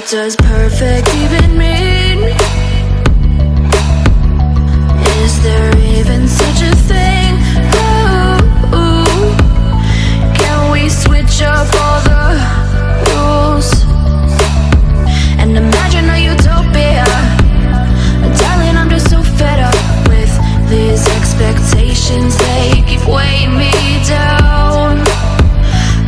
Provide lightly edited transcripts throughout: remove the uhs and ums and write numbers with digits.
What does perfect even mean? Is there even such a thing? Ooh, can we switch up all the rules and imagine a utopia? Darling, I'm just so fed up with these expectations. They keep weighing me down.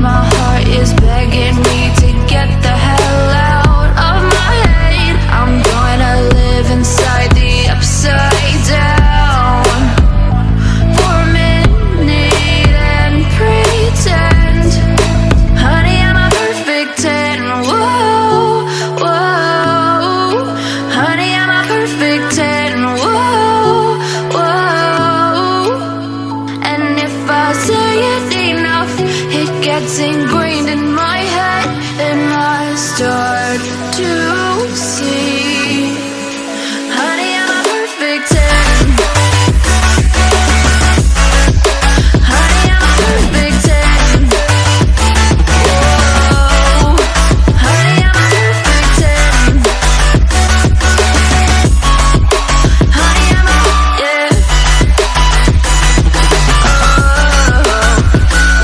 My heart is begging me to get the hell out of my head. I'm gonna live inside the upside down for a minute and pretend, honey, I'm a perfect 10. Whoa, whoa, honey, I'm a perfect 10. Whoa, whoa, and if I say it enough, it gets ingrained in my head, and I start to see, honey, I'm a perfect 10. Honey, I'm a perfect 10. Whoa, honey, I'm a perfect 10. Honey, I'm a, yeah.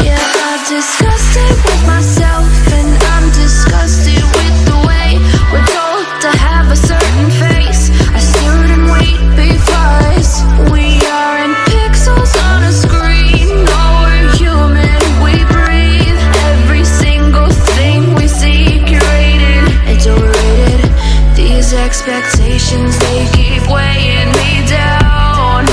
Yeah, I've discussed it with myself, and I'm disgusted with the way we're told to have a certain face. I stood and wait because we aren't pixels on a screen. No, we're human, we breathe. Every single thing we see curated, it's overrated. These expectations, they keep weighing me down.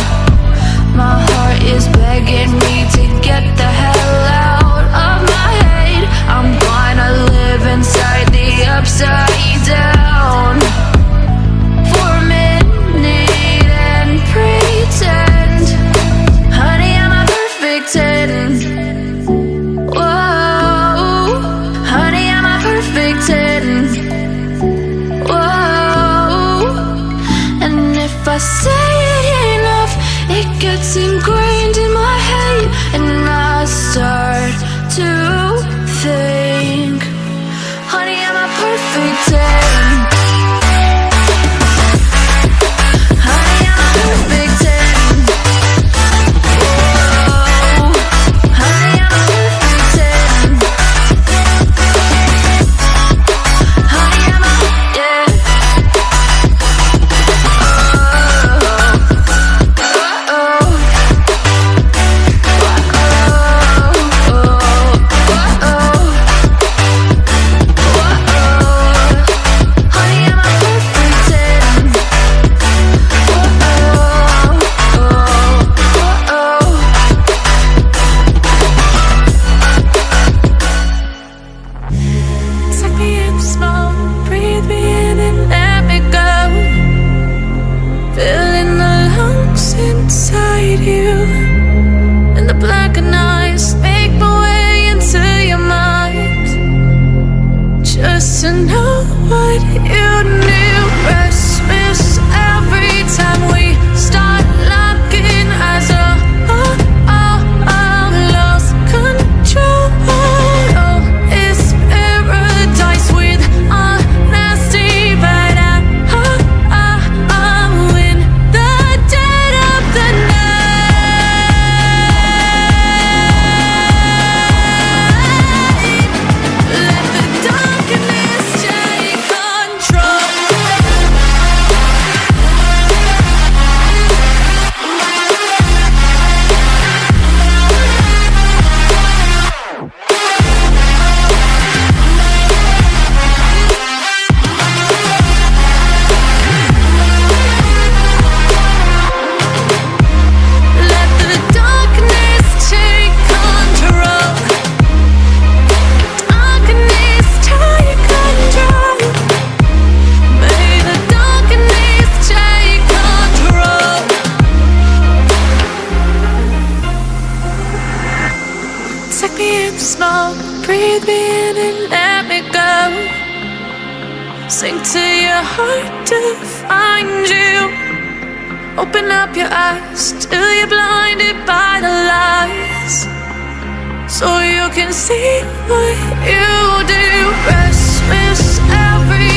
My heart is begging me to get the hell out of my head. I'm gonna live inside the upside down for a minute and pretend, honey, I'm a perfect 10. Whoa, honey, I'm a perfect 10. Whoa, and if I say it enough, it gets ingrained in my head, and I start to think, honey, I'm a perfect 10. Honey, I'm a perfect 10. Whoa, honey, I'm a perfect 10. Honey, I'm a, yeah. Take me in small, breathe me in and let me go. Filling the lungs inside you, and the blackened eyes make my way into your mind. Just to know what you knew. Restless every time we start locking eyes. Lost control. Oh, it's paradise with honesty, but I'm in the dead of the night. Let the darkness take control. Let the darkness take control. Darkness take control. May the darkness take control. Take me in small, breathe me in and let me go. Sink to your heart to find you. Open up your eyes till you're blinded by the lies, so you can see what you do. Restless every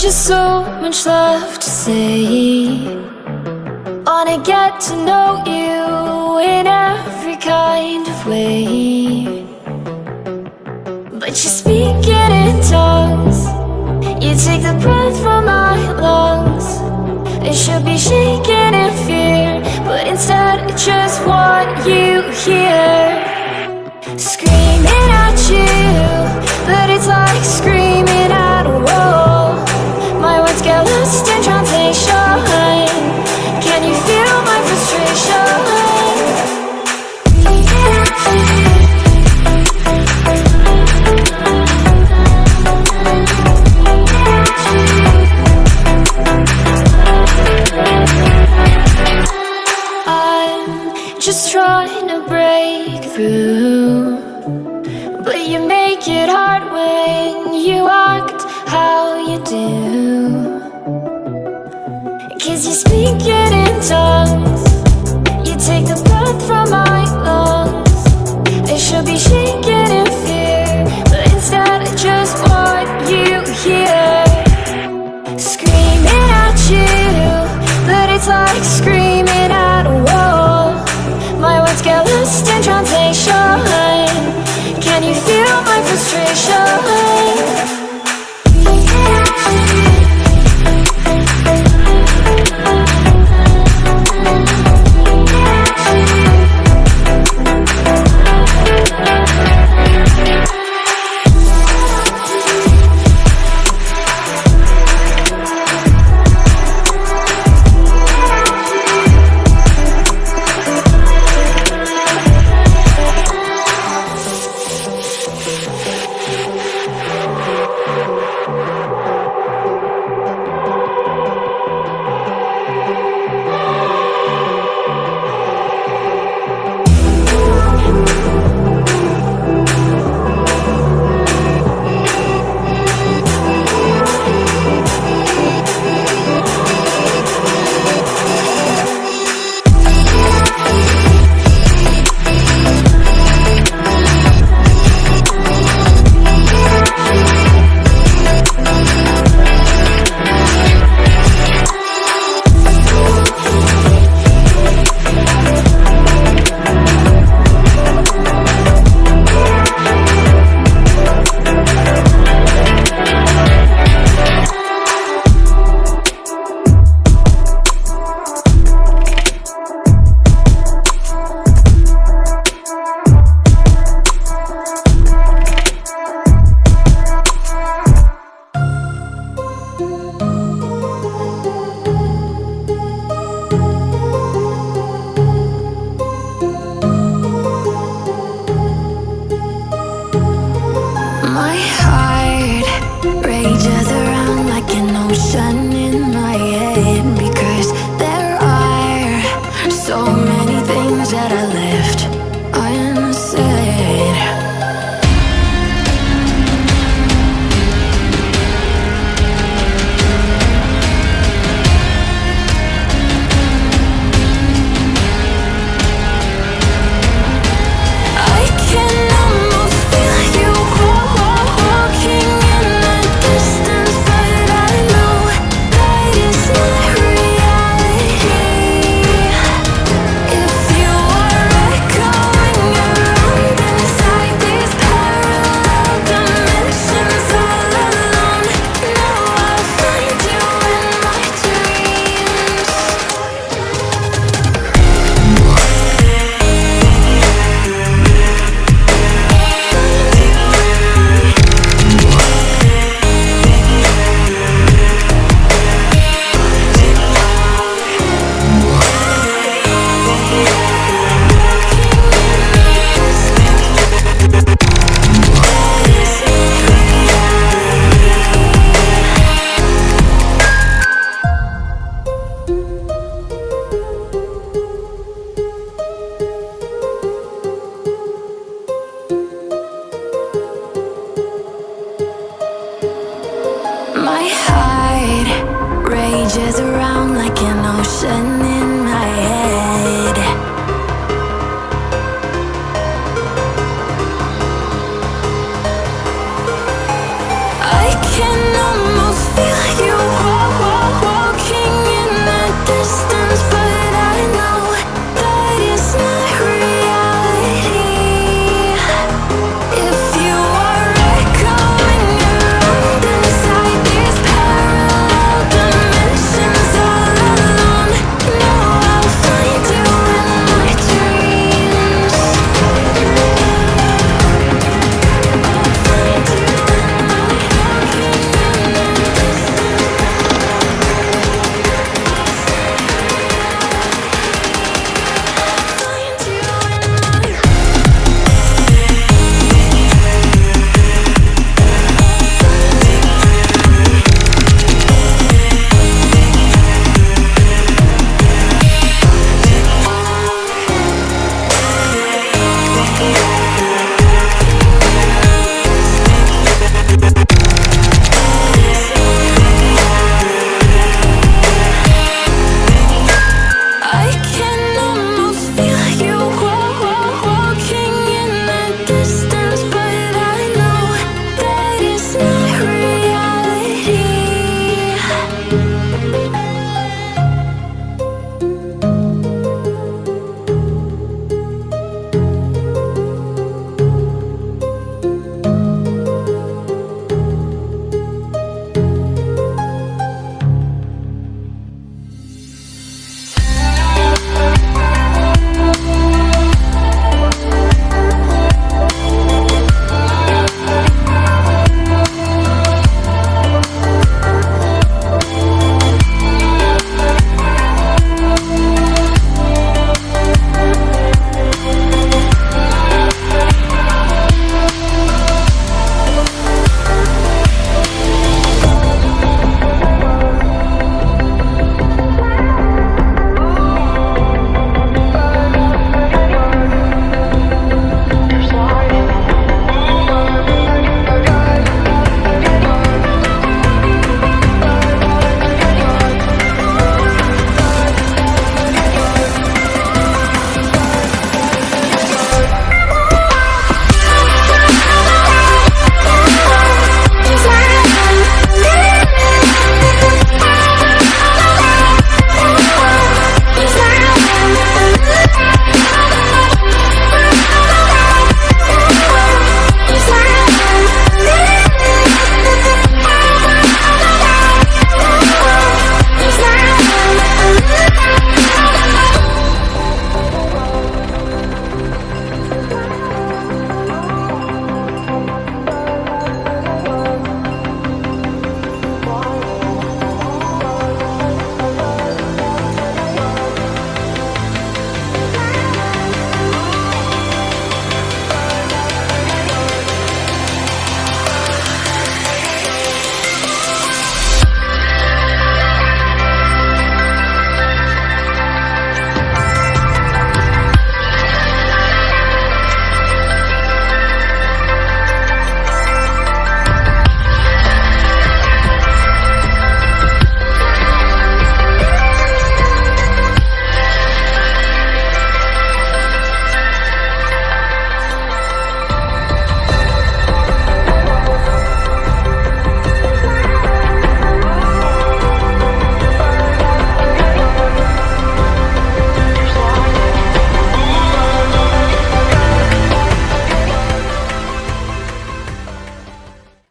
There's just so much left to say. Wanna get to know you in every kind of way. But you speak it in tongues. You take the breath from my lungs. It should be shaking in fear, but instead I just want you here. Screaming at you, but it's like screaming at a wall. My words get lost in translation. Can you feel my frustration? I'm just trying to break through, but you make it hard when you act how you do. 'Cause you speak it in tongues. You take the breath from my lungs. It should be shaking in fear, but instead I just want you here. Screaming at you, but it's like screaming at a wall. My words get lost in translation. Can you feel my frustration? My heart rages around like an ocean in my head, because there are so many things that I left unsaid. I can almost feel you walking in the distance, but I know that it's not reality. If you are echoing around inside these parallel dimensions all alone, now I'll find you in my dreams. My heart rages around like an ocean